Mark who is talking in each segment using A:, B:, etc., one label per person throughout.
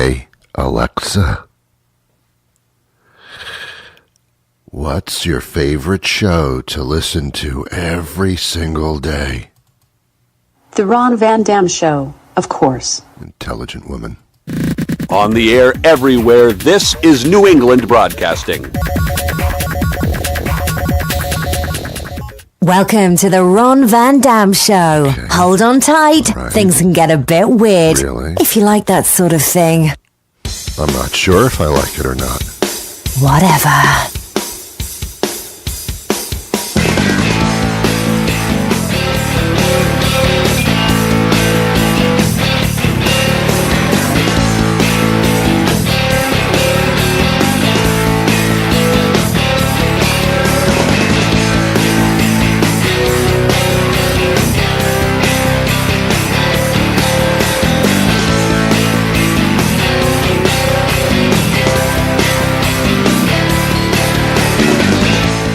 A: Hey, Alexa, what's your favorite show to listen to every single day?
B: The Ron Van Dam Show, of course.
A: Intelligent woman.
C: On the air everywhere, this is New England Broadcasting.
D: Welcome to the Ron Van Dam Show.
A: Okay.
D: Hold on tight.
A: Right.
D: Things can get a bit weird.
A: Really?
D: If you like that sort of thing.
A: I'm not sure if I like it or not.
D: Whatever.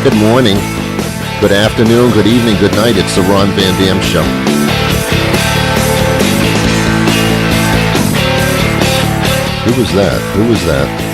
A: Good morning, good afternoon, good evening, good night. It's the Ron Van Dam Show. Who was that? Who was that?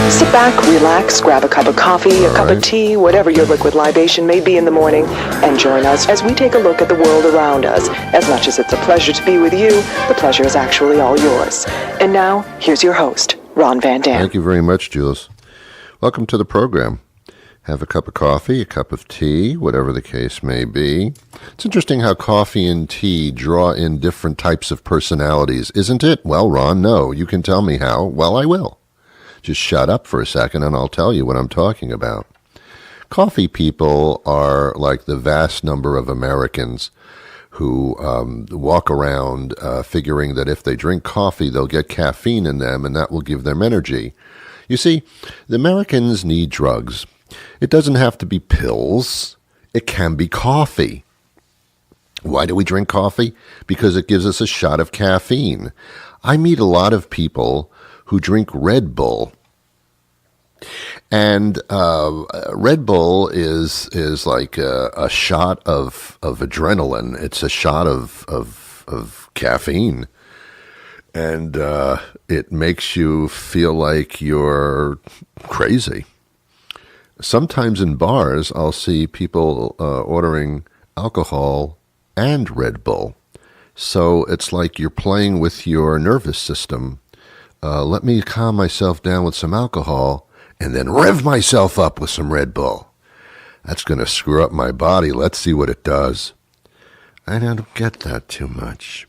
E: Sit back, relax, grab a cup of coffee, a cup of tea, whatever your liquid libation may be in the morning, and join us as we take a look at the world around us. As much as it's a pleasure to be with you, the pleasure is actually all yours. And now, here's your host, Ron Van Dam.
A: Thank you very much, Jules. Welcome to the program. Have a cup of coffee, a cup of tea, whatever the case may be. It's interesting how coffee and tea draw in different types of personalities, isn't it? Well, Ron, no. You can tell me how. Well, I will. Just shut up for a second and I'll tell you what I'm talking about. Coffee people are like the vast number of Americans who walk around figuring that if they drink coffee, they'll get caffeine in them and that will give them energy. You see, the Americans need drugs. It doesn't have to be pills. It can be coffee. Why do we drink coffee? Because it gives us a shot of caffeine. I meet a lot of people who drink Red Bull. And Red Bull is like a shot of adrenaline. It's a shot of caffeine. And it makes you feel like you're crazy. Sometimes in bars, I'll see people ordering alcohol and Red Bull. So it's like you're playing with your nervous system. Let me calm myself down with some alcohol and then rev myself up with some Red Bull. That's going to screw up my body. Let's see what it does. I don't get that too much.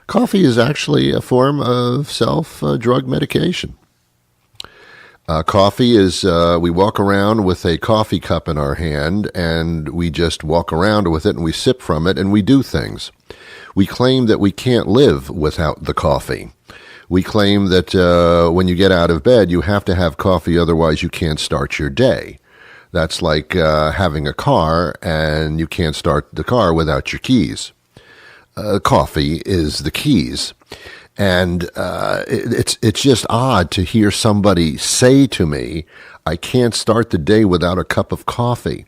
A: Coffee is actually a form of self-drug medication. Coffee is, we walk around with a coffee cup in our hand and we just walk around with it and we sip from it and we do things. We claim that we can't live without the coffee. We claim that when you get out of bed, you have to have coffee, otherwise you can't start your day. That's like having a car and you can't start the car without your keys. Coffee is the keys. And it's just odd to hear somebody say to me, I can't start the day without a cup of coffee.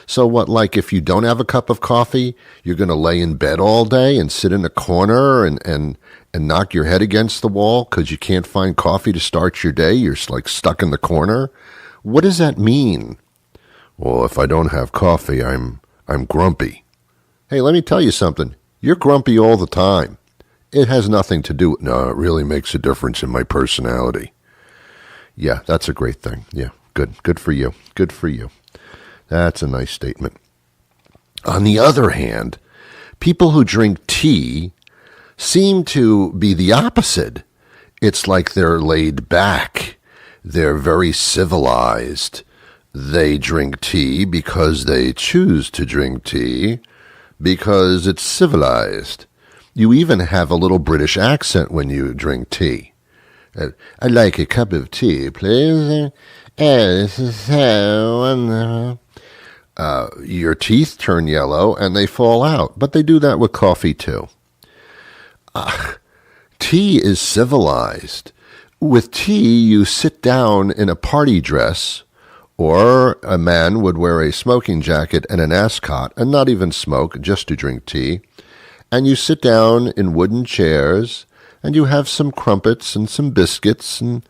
A: So what, like if you don't have a cup of coffee, you're going to lay in bed all day and sit in a corner and knock your head against the wall because you can't find coffee to start your day? You're like stuck in the corner? What does that mean? Well, if I don't have coffee, I'm grumpy. Hey, let me tell you something. You're grumpy all the time. It has nothing to do with, no, it really makes a difference in my personality. Yeah, that's a great thing. Yeah, good for you. Good for you. That's a nice statement. On the other hand, people who drink tea seem to be the opposite. It's like they're laid back. They're very civilized. They drink tea because they choose to drink tea because it's civilized. You even have a little British accent when you drink tea. I'd like a cup of tea, please. This is so wonderful. Your teeth turn yellow and they fall out, but they do that with coffee too. Tea is civilized. With tea, you sit down in a party dress, or a man would wear a smoking jacket and an ascot and not even smoke, just to drink tea. And you sit down in wooden chairs, and you have some crumpets and some biscuits and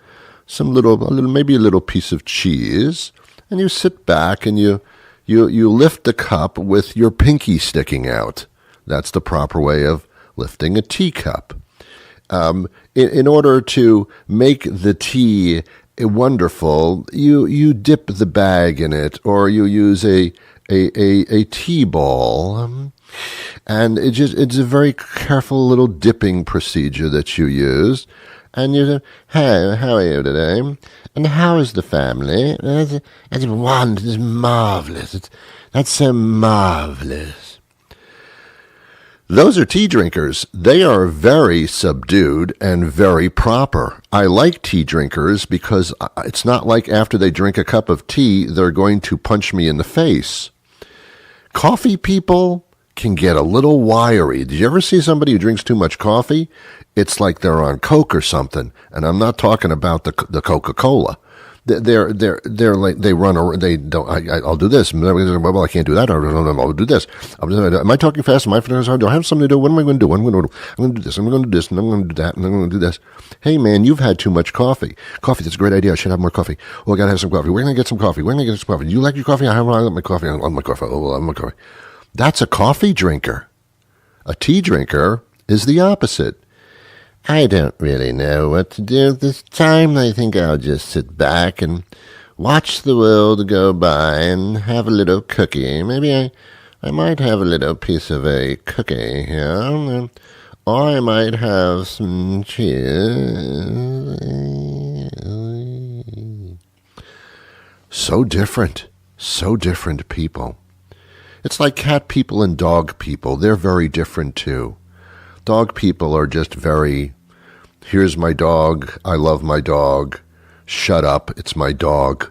A: maybe a little piece of cheese, and you sit back and you lift the cup with your pinky sticking out. That's the proper way of lifting a teacup. In order to make the tea wonderful, you dip the bag in it, or you use a tea ball, and it's a very careful little dipping procedure that you use. And you say, "Hey, how are you today? And how is the family?" That's wonderful. It's marvelous. That's so marvelous. Those are tea drinkers. They are very subdued and very proper. I like tea drinkers because it's not like after they drink a cup of tea, they're going to punch me in the face. Coffee people can get a little wiry. Did you ever see somebody who drinks too much coffee? It's like they're on Coke or something. And I'm not talking about the Coca-Cola. They're like, they run around, they don't, I'll do this. Well, I can't do that. I'll do this. Am I talking fast? Am I fast? Do I have something to do? What am I going to do? I'm going to do this. I'm going to do this. And I'm going to do that. And I'm going to do this. Hey, man, you've had too much coffee. Coffee, that's a great idea. I should have more coffee. Oh, I got to have some coffee. We're going to get some coffee. We're going to get some coffee. Do you like your coffee? I like my coffee. I love my coffee. Oh, I love my coffee. That's a coffee drinker. A tea drinker is the opposite. I don't really know what to do this time. I think I'll just sit back and watch the world go by and have a little cookie. Maybe I might have a little piece of a cookie here. Or I might have some cheese. So different people. It's like cat people and dog people. They're very different too. Dog people are just very, here's my dog, I love my dog, shut up, it's my dog.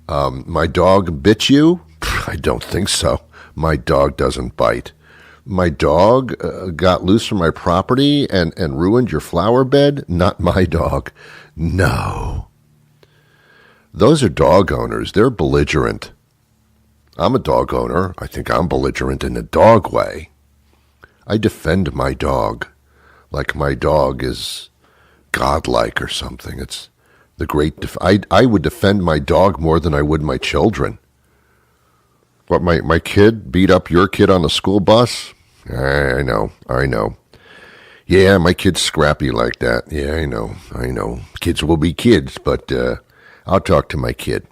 A: My dog bit you? I don't think so. My dog doesn't bite. My dog got loose from my property and ruined your flower bed? Not my dog. No. Those are dog owners. They're belligerent. I'm a dog owner. I think I'm belligerent in a dog way. I defend my dog like my dog is godlike or something. It's the great... I would defend my dog more than I would my children. What, my kid beat up your kid on the school bus? I know. Yeah, my kid's scrappy like that. Yeah, I know. Kids will be kids, but I'll talk to my kid.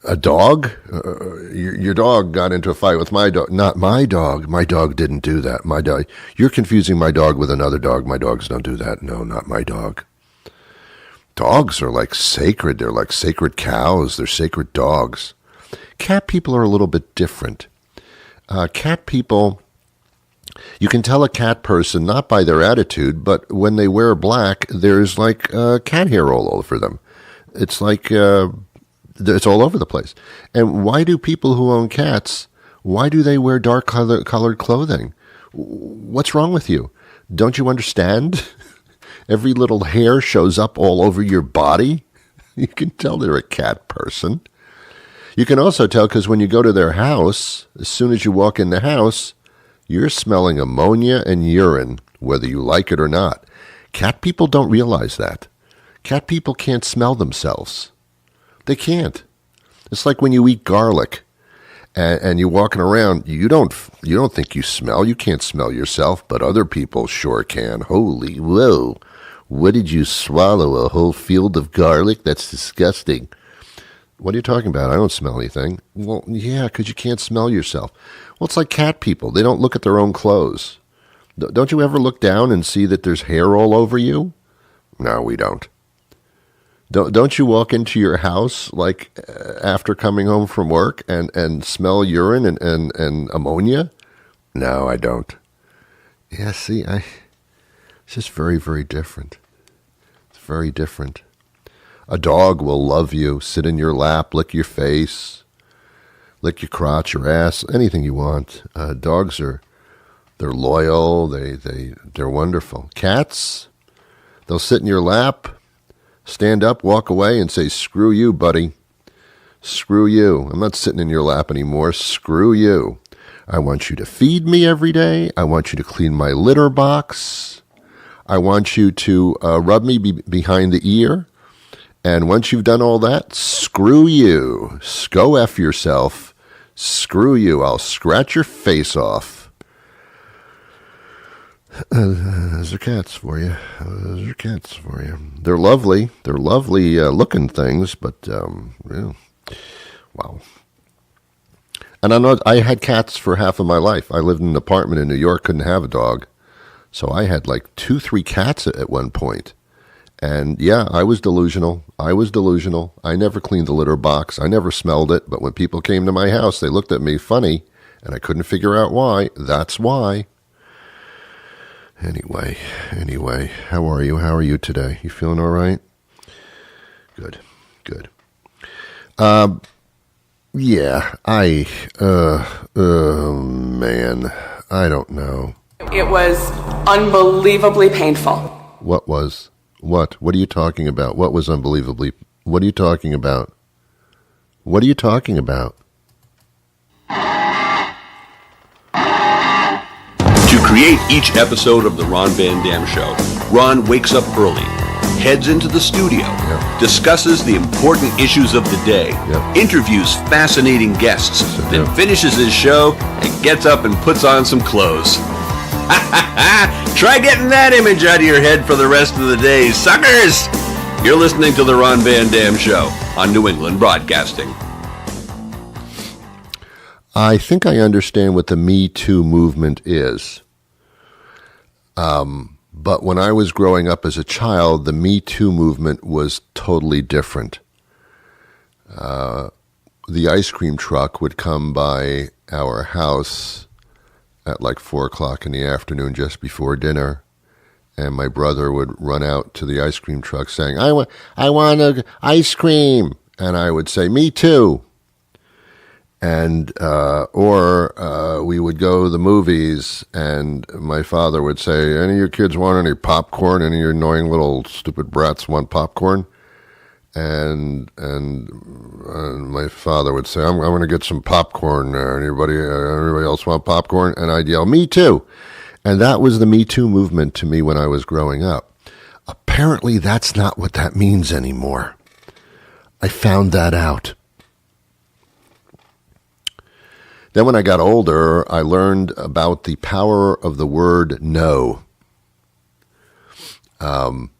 A: A dog? Your dog got into a fight with my dog. Not my dog. My dog didn't do that. My dog. You're confusing my dog with another dog. My dogs don't do that. No, not my dog. Dogs are like sacred. They're like sacred cows. They're sacred dogs. Cat people are a little bit different. Cat people, you can tell a cat person not by their attitude, but when they wear black, there's like cat hair all over them. It's like... it's all over the place. And why do people who own cats, why do they wear dark colored clothing? What's wrong with you? Don't you understand? Every little hair shows up all over your body. You can tell they're a cat person. You can also tell because when you go to their house, as soon as you walk in the house, you're smelling ammonia and urine, whether you like it or not. Cat people don't realize that. Cat people can't smell themselves. They can't. It's like when you eat garlic and you're walking around, you don't think you smell. You can't smell yourself, but other people sure can. Holy, whoa. What did you swallow? A whole field of garlic? That's disgusting. What are you talking about? I don't smell anything. Well, yeah, because you can't smell yourself. Well, it's like cat people. They don't look at their own clothes. Don't you ever look down and see that there's hair all over you? No, we don't. Don't you walk into your house like after coming home from work and smell urine and ammonia? No, I don't. Yeah, see, it's just very, very different. It's very different. A dog will love you, sit in your lap, lick your face, lick your crotch, your ass, anything you want. Dogs are They're loyal. They're wonderful. Cats, they'll sit in your lap, stand up, walk away, and say, "Screw you, buddy. Screw you. I'm not sitting in your lap anymore. Screw you. I want you to feed me every day. I want you to clean my litter box. I want you to rub me behind the ear. And once you've done all that, screw you. Go F yourself. Screw you. I'll scratch your face off." Those are cats for you. Those are cats for you. They're lovely. They're lovely looking things, but yeah. Wow. And I know I had cats for half of my life. I lived in an apartment in New York, couldn't have a dog. So I had like 2-3 cats at one point. And yeah, I was delusional. I never cleaned the litter box. I never smelled it. But when people came to my house, they looked at me funny, and I couldn't figure out why. That's why. Anyway, how are you? How are you today? You feeling all right? Good. Yeah, man, I don't know.
F: It was unbelievably painful.
A: What was? What? What are you talking about? What was unbelievably? What are you talking about? What are you talking about?
C: To create each episode of The Ron Van Dam Show, Ron wakes up early, heads into the studio, discusses the important issues of the day, interviews fascinating guests, then finishes his show and gets up and puts on some clothes. Try getting that image out of your head for the rest of the day, suckers! You're listening to The Ron Van Dam Show on New England Broadcasting.
A: I think I understand what the Me Too movement is. But when I was growing up as a child, the Me Too movement was totally different. The ice cream truck would come by our house at like 4 o'clock in the afternoon just before dinner, and my brother would run out to the ice cream truck saying, I want ice cream. And I would say, "Me too." And or we would go to the movies, and my father would say, "Any of your kids want any popcorn? Any of your annoying little stupid brats want popcorn?" And my father would say, "I'm going to get some popcorn. Anybody else want popcorn?" And I'd yell, "Me too." And that was the Me Too movement to me when I was growing up. Apparently, that's not what that means anymore. I found that out. Then when I got older, I learned about the power of the word no. And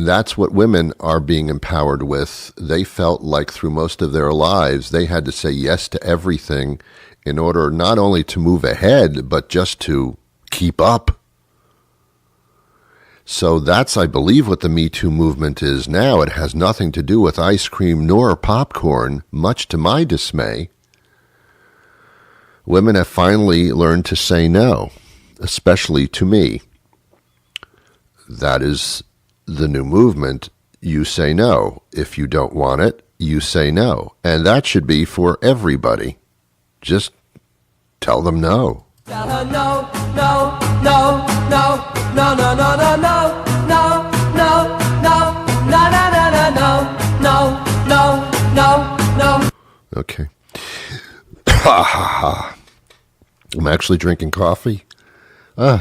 A: that's what women are being empowered with. They felt like through most of their lives, they had to say yes to everything in order not only to move ahead, but just to keep up. So that's, I believe, what the Me Too movement is now. It has nothing to do with ice cream nor popcorn, much to my dismay. Women have finally learned to say no, especially to me. That is the new movement. You say no. If you don't want it, you say no. And that should be for everybody. Just tell them no.
G: Tell her no, no, no, no, no, no, no, no, no, no, no, no, no, no, no, no, no.
A: Okay. I'm actually drinking coffee. It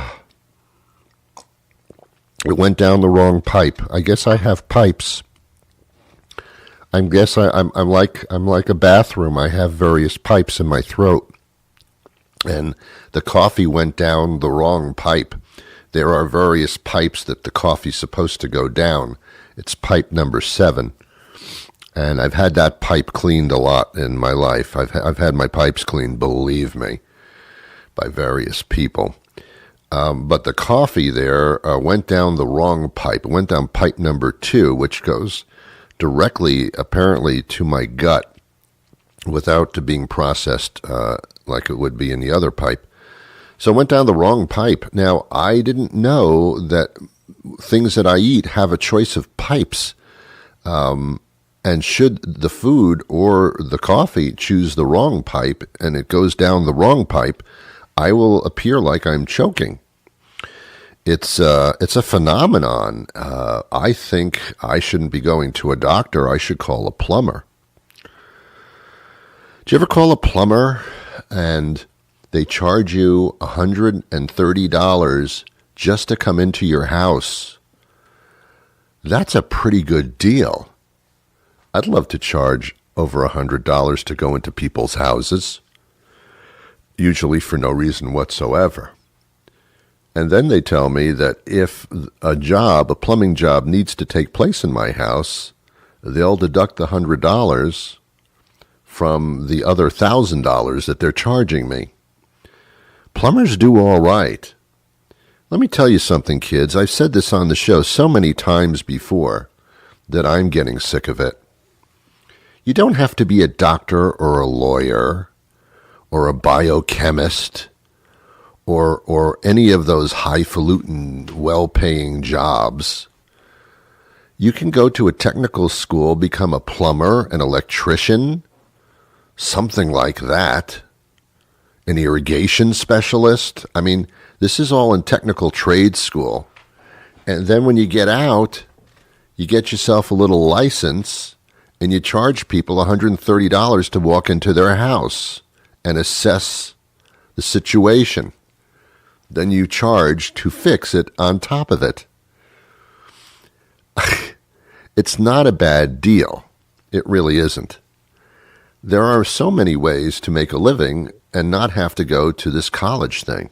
A: went down the wrong pipe. I guess I have pipes. I'm like a bathroom. I have various pipes in my throat. And the coffee went down the wrong pipe. There are various pipes that the coffee's supposed to go down. It's pipe number 7. And I've had that pipe cleaned a lot in my life. I've had my pipes cleaned, believe me, by various people. But the coffee there went down the wrong pipe. It went down pipe number 2, which goes directly, apparently, to my gut without being processed like it would be in the other pipe. So it went down the wrong pipe. Now, I didn't know that things that I eat have a choice of pipes. And should the food or the coffee choose the wrong pipe and it goes down the wrong pipe, I will appear like I'm choking. It's a phenomenon. I think I shouldn't be going to a doctor. I should call a plumber. Do you ever call a plumber and they charge you $130 just to come into your house? That's a pretty good deal. I'd love to charge over $100 to go into people's houses, usually for no reason whatsoever. And then they tell me that if a plumbing job needs to take place in my house, they'll deduct the $100 from the other $1,000 that they're charging me. Plumbers do all right. Let me tell you something, kids. I've said this on the show so many times before that I'm getting sick of it. You don't have to be a doctor or a lawyer or a biochemist or any of those highfalutin, well-paying jobs. You can go to a technical school, become a plumber, an electrician, something like that, an irrigation specialist. I mean, this is all in technical trade school. And then when you get out, you get yourself a little license and you charge people $130 to walk into their house and assess the situation. Then you charge to fix it on top of it. It's not a bad deal. It really isn't. There are so many ways to make a living and not have to go to this college thing.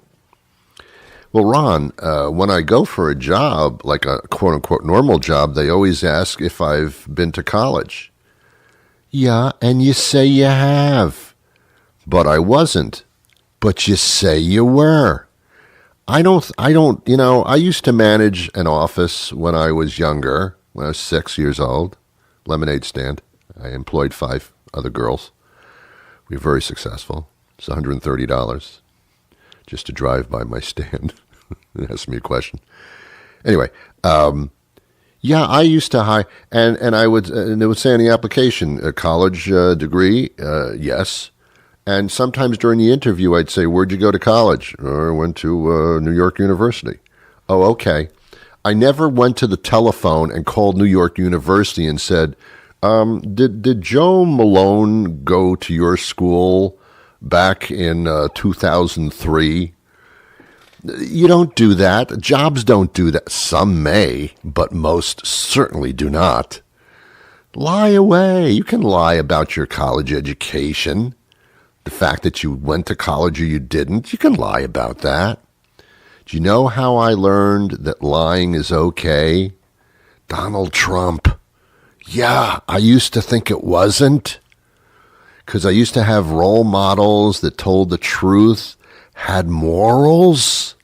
A: Well, Ron, when I go for a job, like a quote-unquote normal job, they always ask if I've been to college. Yeah, and you say you have. But I wasn't. But you say you were. I used to manage an office when I was younger, when I was 6 years old, lemonade stand. I employed 5 other girls. We were very successful. It's $130 just to drive by my stand and ask me a question. Anyway, yeah, I used to hire, and it would say on the application, a college degree, yes. And sometimes during the interview, I'd say, where'd you go to college? I went to New York University. Oh, okay. I never went to the telephone and called New York University and said, did Joe Malone go to your school back in 2003? You don't do that. Jobs don't do that. Some may, but most certainly do not. Lie away. You can lie about your college education. The fact that you went to college or you didn't, you can lie about that. Do you know how I learned that lying is okay? Donald Trump. Yeah, I used to think it wasn't. Because I used to have role models that told the truth, had morals,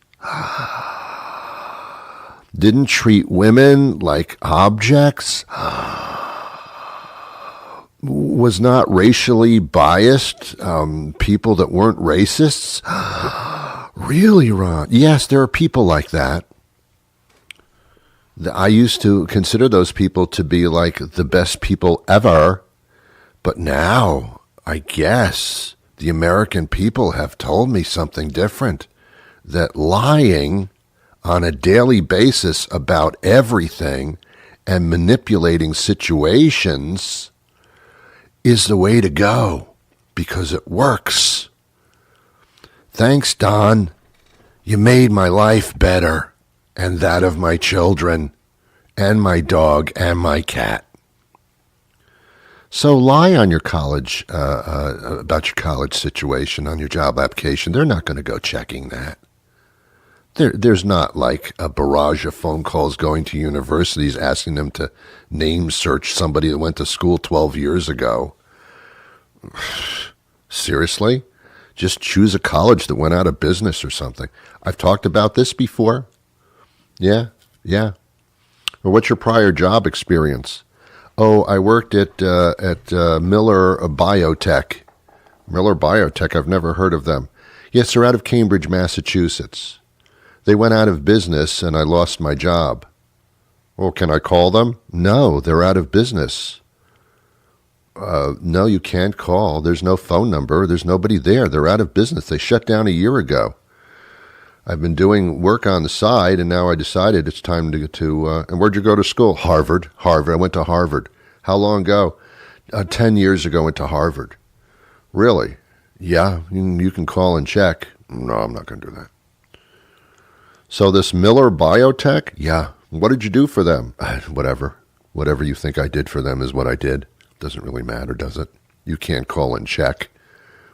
A: didn't treat women like objects, was not racially biased, people that weren't racists. Really, Ron? Yes, there are people like that. I used to consider those people to be like the best people ever, but now I guess the American people have told me something different, that lying on a daily basis about everything and manipulating situations is the way to go because it works. Thanks, Don. You made my life better and that of my children and my dog and my cat. So lie on your college, about your college situation on your job application. They're not going to go checking that. There's not like a barrage of phone calls going to universities asking them to name search somebody that went to school 12 years ago. Seriously? Just choose a college that went out of business or something. I've talked about this before. Yeah. Or what's your prior job experience? Oh, I worked at Miller Biotech. Miller Biotech, I've never heard of them. Yes, they're out of Cambridge, Massachusetts. They went out of business and I lost my job. Well, can I call them? No, they're out of business. No, you can't call. There's no phone number. There's nobody there. They're out of business. They shut down a year ago. I've been doing work on the side, and now I decided it's time to get to, and where'd you go to school? Harvard. I went to Harvard. How long ago? 10 years ago, I went to Harvard. Really? Yeah, you can call and check. No, I'm not going to do that. So this Miller Biotech? Yeah. What did you do for them? Whatever. Whatever you think I did for them is what I did. Doesn't really matter, does it? You can't call and check.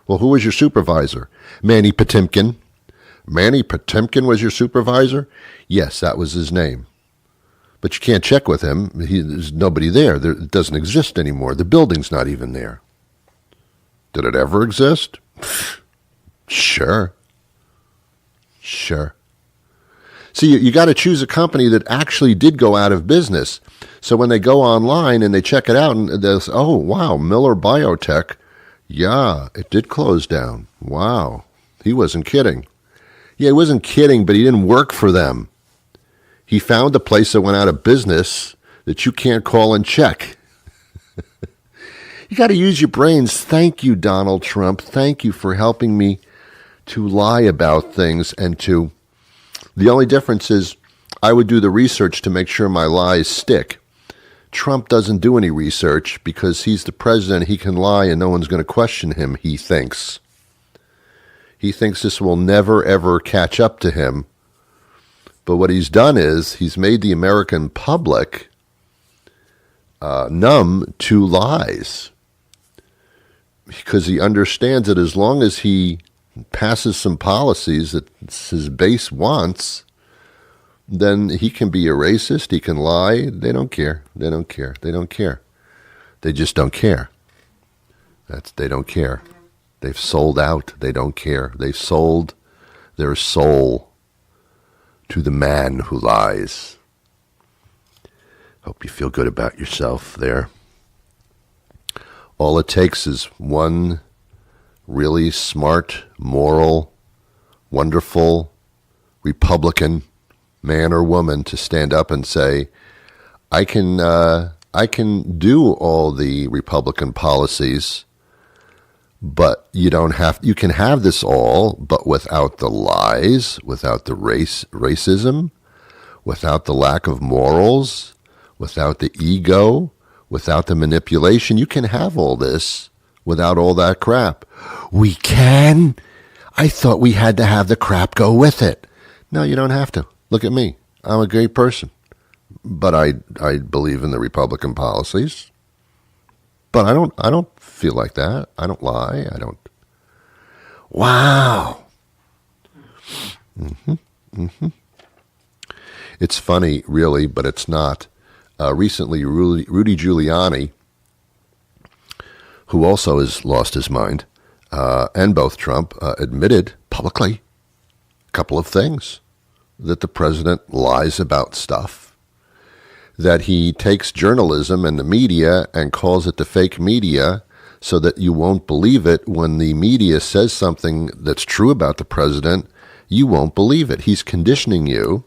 A: Well, who was your supervisor? Manny Patinkin. Manny Patinkin was your supervisor? Yes, that was his name. But you can't check with him. There's nobody there. It doesn't exist anymore. The building's not even there. Did it ever exist? Sure. See, you got to choose a company that actually did go out of business. So when they go online and they check it out, and they'll say, oh, wow, Miller Biotech, yeah, it did close down. Wow, he wasn't kidding. Yeah, he wasn't kidding, but he didn't work for them. He found a place that went out of business that you can't call and check. You got to use your brains. Thank you, Donald Trump. Thank you for helping me to lie about things and to... The only difference is I would do the research to make sure my lies stick. Trump doesn't do any research because he's the president. He can lie and no one's going to question him, he thinks. He thinks this will never, ever catch up to him. But what he's done is he's made the American public numb to lies. Because he understands that as long as he passes some policies that his base wants, then he can be a racist, he can lie. They don't care. They just don't care. They don't care. They've sold out. They don't care. They've sold their soul to the man who lies. Hope you feel good about yourself there. All it takes is one really smart, moral, wonderful Republican man or woman to stand up and say, I can do all the Republican policies, but you can have this all, but without the lies, without the racism, without the lack of morals, without the ego, without the manipulation. You can have all this without all that crap. We can? I thought we had to have the crap go with it. No, you don't have to. Look at me. I'm a great person. But I believe in the Republican policies. But I don't feel like that. I don't lie. I don't. Wow. It's funny, really, but it's not. Recently, Rudy Giuliani, who also has lost his mind, and both Trump, admitted publicly a couple of things. That the president lies about stuff. That he takes journalism and the media and calls it the fake media so that you won't believe it when the media says something that's true about the president. You won't believe it. He's conditioning you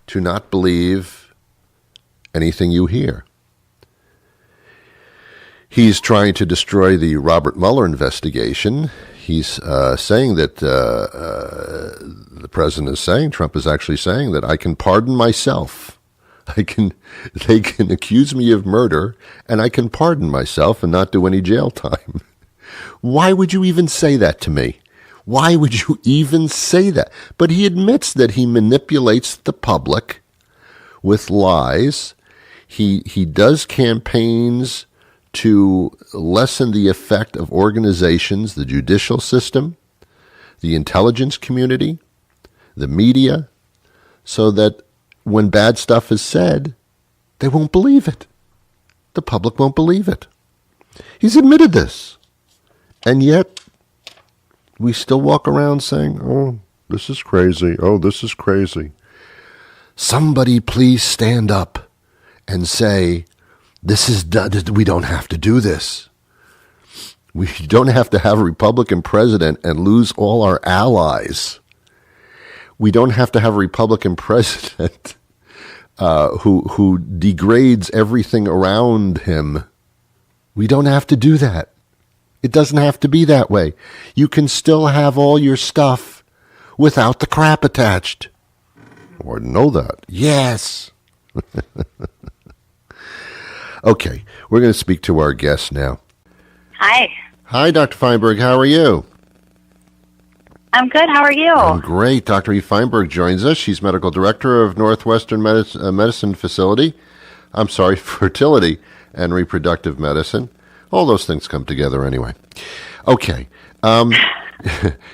A: to not believe anything you hear. He's trying to destroy the Robert Mueller investigation. He's saying that the president is saying, Trump is actually saying that I can pardon myself. They can accuse me of murder, and I can pardon myself and not do any jail time. Why would you even say that to me? Why would you even say that? But he admits that he manipulates the public with lies. He does campaigns to lessen the effect of organizations, the judicial system, the intelligence community, the media, so that when bad stuff is said, they won't believe it. The public won't believe it. He's admitted this. And yet, we still walk around saying, oh, this is crazy. Oh, this is crazy. Somebody please stand up and say, this is we don't have to do this. We don't have to have a Republican president and lose all our allies. We don't have to have a Republican president who degrades everything around him. We don't have to do that. It doesn't have to be that way. You can still have all your stuff without the crap attached. Oh, I didn't know that. Yes. Okay, we're going to speak to our guest now.
H: Hi.
A: Hi, Dr. Feinberg. How are you?
H: I'm good. How are you?
A: I'm great. Dr. E. Feinberg joins us. She's medical director of Northwestern Medicine Facility. I'm sorry, fertility and reproductive medicine. All those things come together anyway. Okay.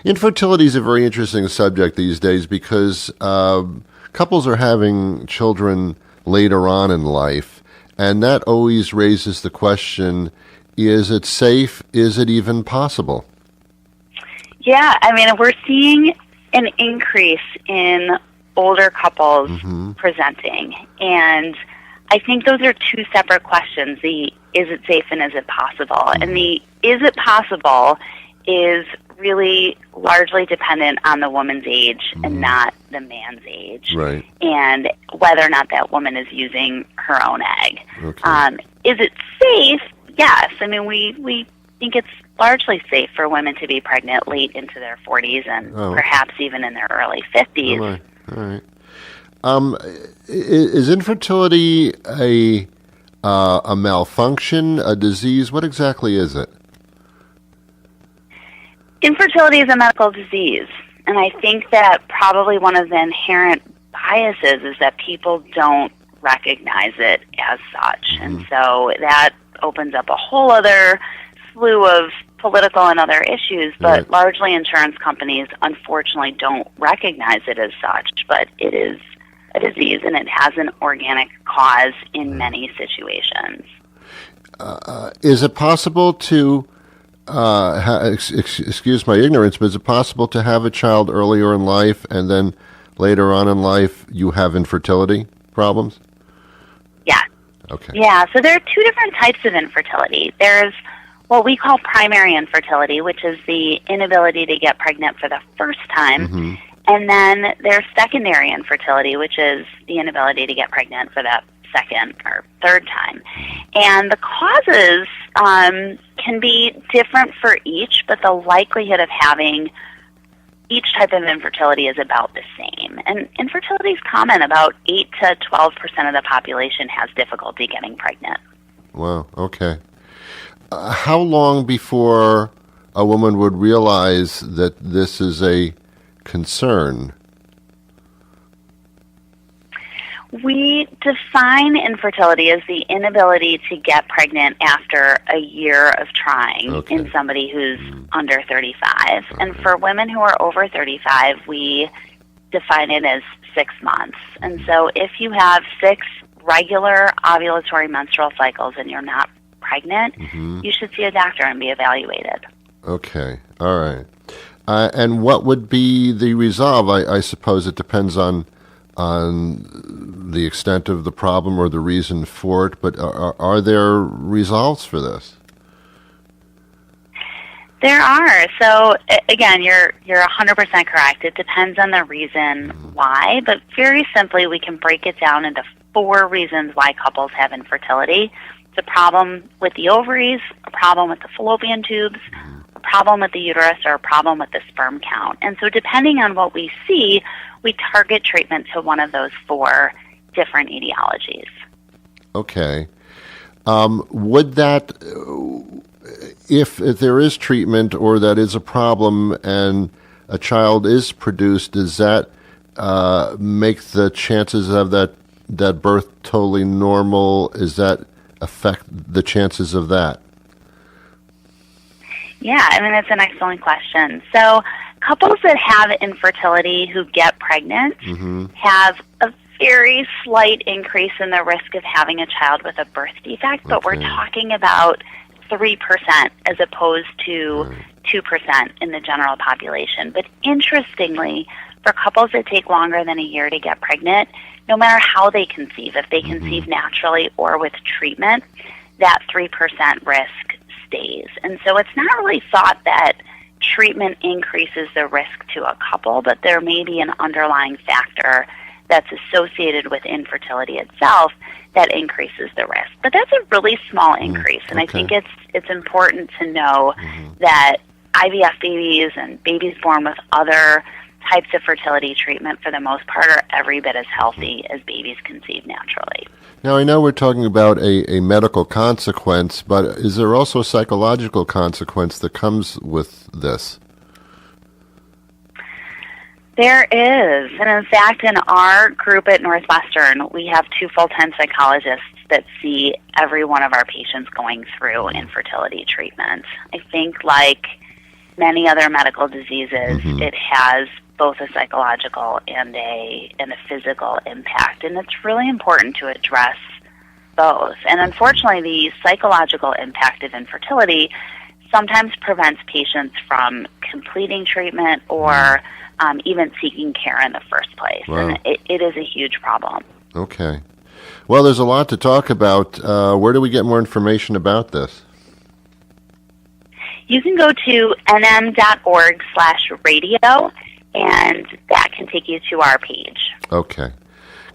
A: Infertility is a very interesting subject these days because couples are having children later on in life, and that always raises the question, is it safe? Is it even possible?
H: Yeah, I mean, we're seeing an increase in older couples presenting, and I think those are two separate questions, the is it safe and is it possible? And the is it possible is really largely dependent on the woman's age and not the man's age,
A: Right.
H: and whether or not that woman is using her own egg.
A: Okay.
H: Is it safe? Yes. I mean, we think it's largely safe for women to be pregnant late into their 40s and perhaps even in their early 50s.
A: All right. Is infertility a malfunction, a disease? What exactly is it?
H: Infertility is a medical disease, and I think that probably one of the inherent biases is that people don't recognize it as such. And so that opens up a whole other slew of political and other issues, but largely insurance companies unfortunately don't recognize it as such, but it is a disease and it has an organic cause in many situations.
A: Is it possible to, excuse my ignorance, but is it possible to have a child earlier in life and then later on in life you have infertility problems?
H: Yeah.
A: Okay.
H: Yeah, so there are two different types of infertility. There's what we call primary infertility, which is the inability to get pregnant for the first time. And then there's secondary infertility, which is the inability to get pregnant for the second or third time. And the causes can be different for each, but the likelihood of having each type of infertility is about the same. And infertility is common. About 8 to 12% of the population has difficulty getting pregnant.
A: Wow, okay. How long before a woman would realize that this is a concern?
H: We define infertility as the inability to get pregnant after a year of trying in somebody who's under 35. And for women who are over 35, we define it as 6 months. And so if you have 6 regular ovulatory menstrual cycles and you're not pregnant, you should see a doctor and be evaluated.
A: Okay, all right. And what would be the resolve? I suppose it depends on the extent of the problem or the reason for it, but are there resolves for this?
H: There are. So again, you're 100% correct. It depends on the reason why, but very simply, we can break it down into 4 reasons why couples have infertility. It's a problem with the ovaries, a problem with the fallopian tubes, a problem with the uterus, or a problem with the sperm count. And so depending on what we see, we target treatment to one of those 4 different etiologies. Okay.
A: Would that, if there is treatment or that is a problem and a child is produced, does that make the chances of that birth totally normal? Does that affect the chances of that?
H: Yeah, I mean, that's an excellent question. So couples that have infertility who get pregnant have a very slight increase in the risk of having a child with a birth defect, but we're talking about 3% as opposed to 2% in the general population. But interestingly, for couples that take longer than a year to get pregnant, no matter how they conceive, if they conceive naturally or with treatment, that 3% risk stays. And so it's not really thought that treatment increases the risk to a couple, but there may be an underlying factor that's associated with infertility itself that increases the risk. But that's a really small increase, and I think it's important to know that IVF babies and babies born with other types of fertility treatment, for the most part, are every bit as healthy as babies conceived naturally.
A: Now, I know we're talking about a medical consequence, but is there also a psychological consequence that comes with this?
H: There is. And in fact, in our group at Northwestern, we have 2 full-time psychologists that see every one of our patients going through infertility treatment. I think, like many other medical diseases, it has both a psychological and a physical impact, and it's really important to address both. And unfortunately, the psychological impact of infertility sometimes prevents patients from completing treatment or even seeking care in the first place.
A: Wow.
H: And it is a huge problem.
A: Okay. Well, there's a lot to talk about. Where do we get more information about this?
H: You can go to nm.org/radio, and that can take you to our page.
A: Okay.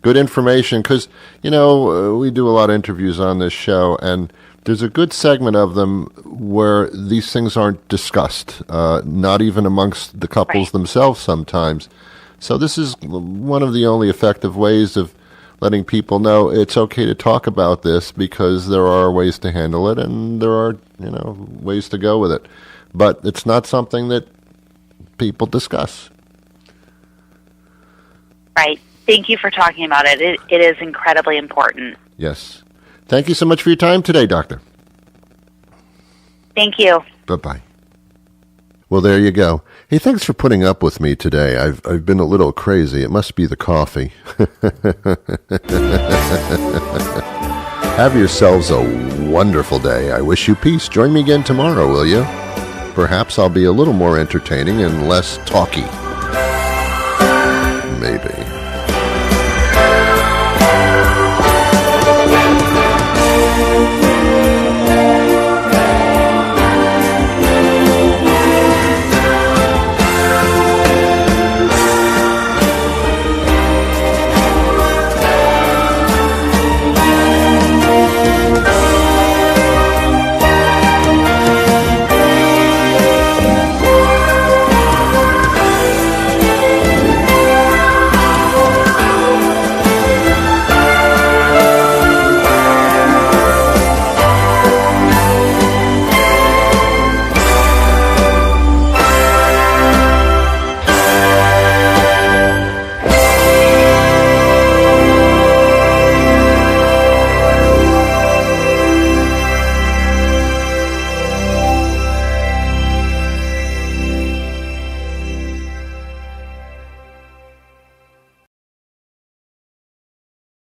A: Good information, because, we do a lot of interviews on this show, and there's a good segment of them where these things aren't discussed, not even amongst the couples themselves sometimes. So this is one of the only effective ways of letting people know it's okay to talk about this, because there are ways to handle it and there are, ways to go with it. But it's not something that people discuss.
H: Right. Thank you for talking about it. It is incredibly important.
A: Yes. Thank you so much for your time today, Doctor.
H: Thank you.
A: Bye-bye. Well, there you go. Hey, thanks for putting up with me today. I've been a little crazy. It must be the coffee. Have yourselves a wonderful day. I wish you peace. Join me again tomorrow, will you? Perhaps I'll be a little more entertaining and less talky. Maybe.